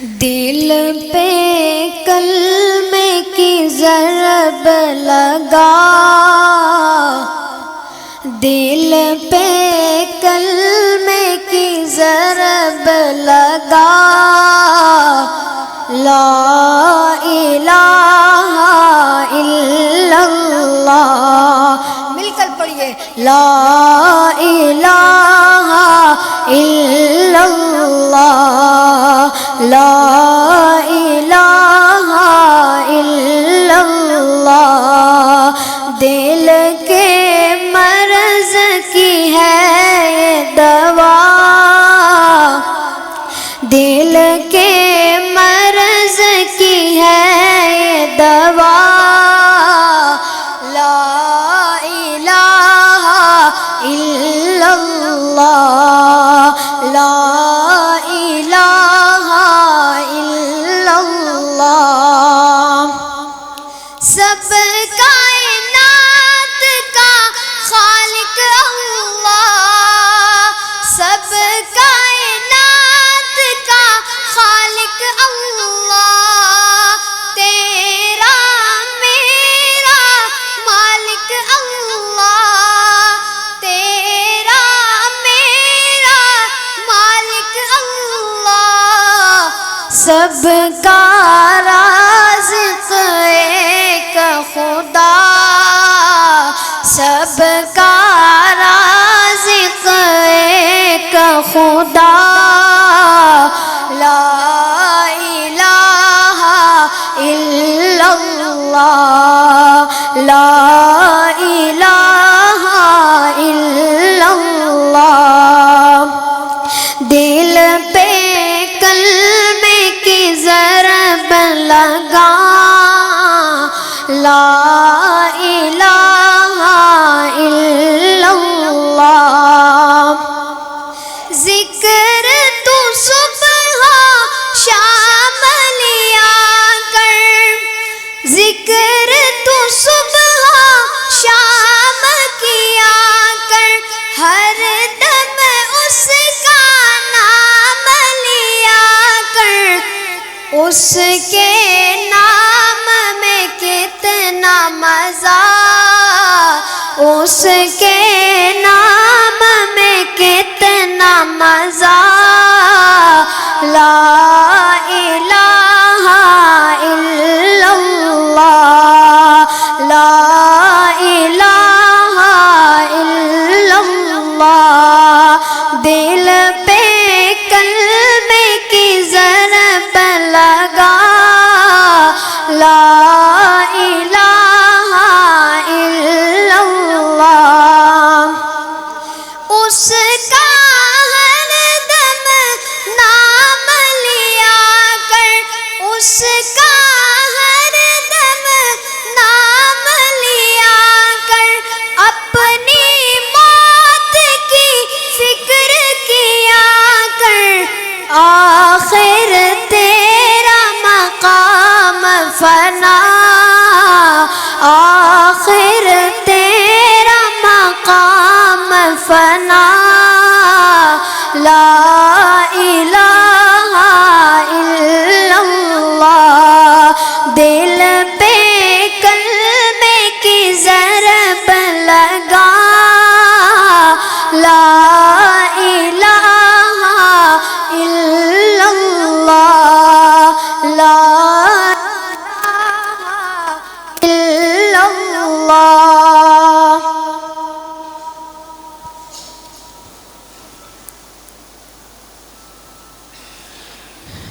دل پہ کلمے کی ضرب لگا، دل پہ کلمے کی ضرب لگا، لا الہ الا اللہ، مل کر پڑھیے، لا الہ الا اللہ، لا الہ الا اللہ، دل کے مرض کی ہے یہ دوا، دل کے مرض کی ہے یہ دوا، لا الہ الا اللہ، لا الہ الا اللہ، سب کائنات کا خالق اللہ، سب کائنات کا خالق اللہ، تیرا میرا مالک اللہ، تیرا میرا مالک اللہ، سب کا رازق ایک خدا، سب کا رازق ایک خدا، لا الہ الا اللہ، لا الہ الا اللہ، دل پہ کلمے کی ضرب لگا، لا الہ الا اللہ، ذکر تو صبح شام لیا کر، ذکر تو صبح شام کیا کر، ہر دم اس کا نام لیا کر، اس کے نام میں کتنا مزہ، اس کے نام میں کتنا مزہ، لا الہ الا اللہ، لا الہ الا اللہ، دل پہ کلمے کی ضرب لگا، لا الہ الا اللہ، اس کا ہر دم نام لیا کر، اس کا ہر دم نام لیا کر، اپنی موت کی فکر کیا کر، آخر